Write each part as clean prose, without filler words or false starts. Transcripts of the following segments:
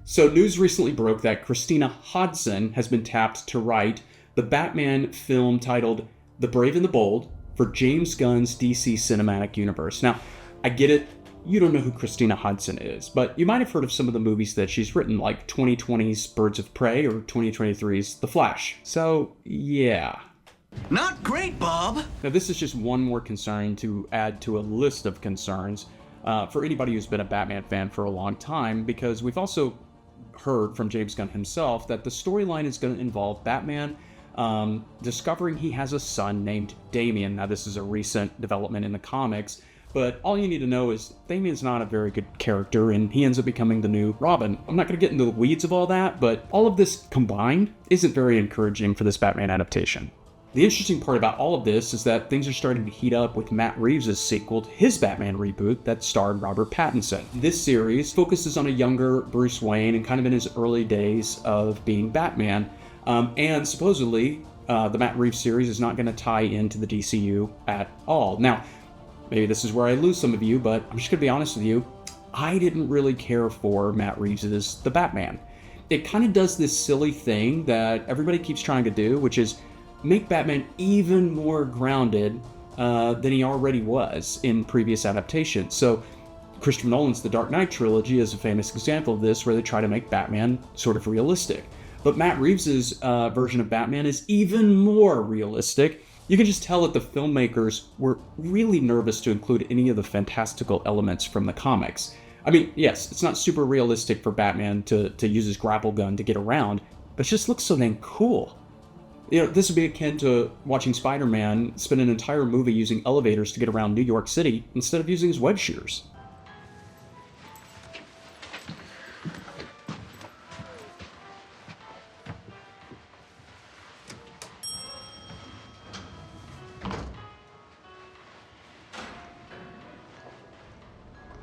So news recently broke that Christina Hodson has been tapped to write the Batman film titled The Brave and the Bold for James Gunn's DC Cinematic Universe. Now, I get it, you don't know who Christina Hodson is, but you might have heard of some of the movies that she's written, like 2020's Birds of Prey or 2023's The Flash. So, yeah. Not great, Bob! Now, this is just one more concern to add to a list of concerns for anybody who's been a Batman fan for a long time, because we've also heard from James Gunn himself that the storyline is going to involve Batman discovering he has a son named Damian. Now, this is a recent development in the comics, but all you need to know is Damian's not a very good character, and he ends up becoming the new Robin. I'm not going to get into the weeds of all that, but all of this combined isn't very encouraging for this Batman adaptation. The interesting part about all of this is that things are starting to heat up with Matt Reeves' sequel to his Batman reboot that starred Robert Pattinson. This series focuses on a younger Bruce Wayne and kind of in his early days of being Batman. And supposedly, the Matt Reeves series is not going to tie into the DCU at all. Now, maybe this is where I lose some of you, but I'm just going to be honest with you. I didn't really care for Matt Reeves' The Batman. It kind of does this silly thing that everybody keeps trying to do, which is make Batman even more grounded than he already was in previous adaptations. So Christopher Nolan's The Dark Knight trilogy is a famous example of this, where they try to make Batman sort of realistic. But Matt Reeves' version of Batman is even more realistic. You can just tell that the filmmakers were really nervous to include any of the fantastical elements from the comics. I mean, yes, it's not super realistic for Batman to use his grapple gun to get around, but it just looks so dang cool. You know, this would be akin to watching Spider-Man spend an entire movie using elevators to get around New York City instead of using his web shears.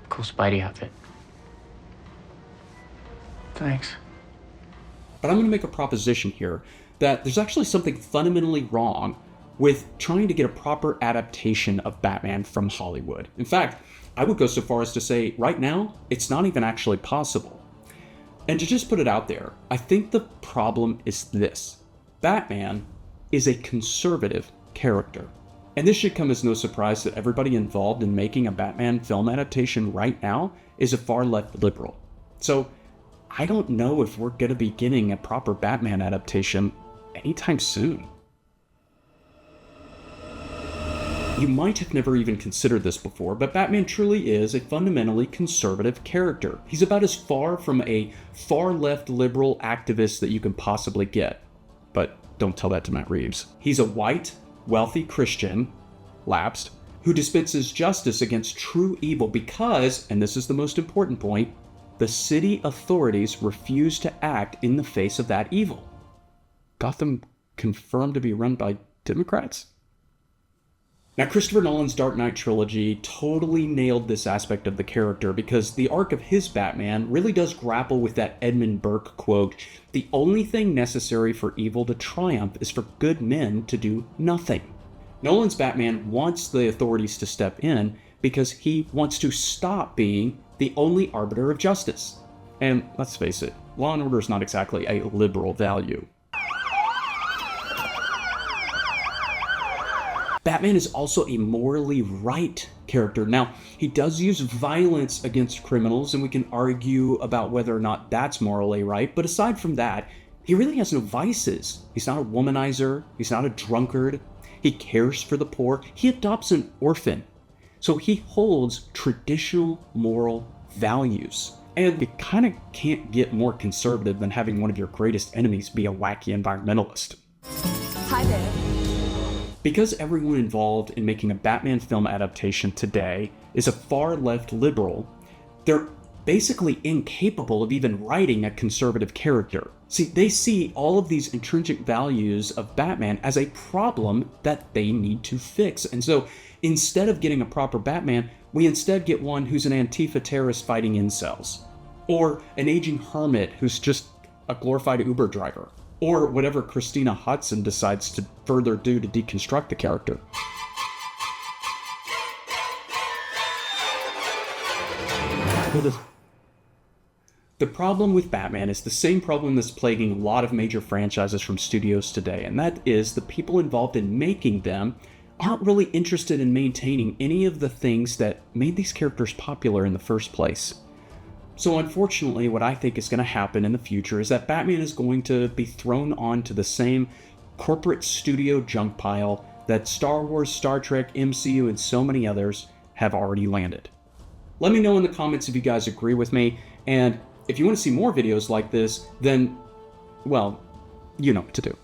Cool Spidey outfit. Thanks. But I'm going to make a proposition here that there's actually something fundamentally wrong with trying to get a proper adaptation of Batman from Hollywood. In fact, I would go so far as to say right now, it's not even actually possible. And to just put it out there, I think the problem is this. Batman is a conservative character. And this should come as no surprise that everybody involved in making a Batman film adaptation right now is a far-left liberal. So I don't know if we're going to be getting a proper Batman adaptation anytime soon. You might have never even considered this before, but Batman truly is a fundamentally conservative character. He's about as far from a far-left liberal activist that you can possibly get. But don't tell that to Matt Reeves. He's a white, wealthy Christian, lapsed, who dispenses justice against true evil because, and this is the most important point, the city authorities refuse to act in the face of that evil. Gotham confirmed to be run by Democrats? Now, Christopher Nolan's Dark Knight trilogy totally nailed this aspect of the character because the arc of his Batman really does grapple with that Edmund Burke quote, "The only thing necessary for evil to triumph is for good men to do nothing." Nolan's Batman wants the authorities to step in because he wants to stop being the only arbiter of justice. And let's face it, law and order is not exactly a liberal value. Batman is also a morally right character. Now, he does use violence against criminals, and we can argue about whether or not that's morally right, but aside from that, he really has no vices. He's not a womanizer, he's not a drunkard, he cares for the poor, he adopts an orphan. So he holds traditional moral values. And you kind of can't get more conservative than having one of your greatest enemies be a wacky environmentalist. Hi there. Because everyone involved in making a Batman film adaptation today is a far-left liberal, they're basically incapable of even writing a conservative character. See, they see all of these intrinsic values of Batman as a problem that they need to fix. And so instead of getting a proper Batman, we instead get one who's an Antifa terrorist fighting incels. Or an aging hermit who's just a glorified Uber driver. Or whatever Christina Hodson decides to further do to deconstruct the character. The problem with Batman is the same problem that's plaguing a lot of major franchises from studios today, and that is the people involved in making them aren't really interested in maintaining any of the things that made these characters popular in the first place. So unfortunately, what I think is going to happen in the future is that Batman is going to be thrown onto the same corporate studio junk pile that Star Wars, Star Trek, MCU, and so many others have already landed. Let me know in the comments if you guys agree with me, and if you want to see more videos like this, then, well, you know what to do.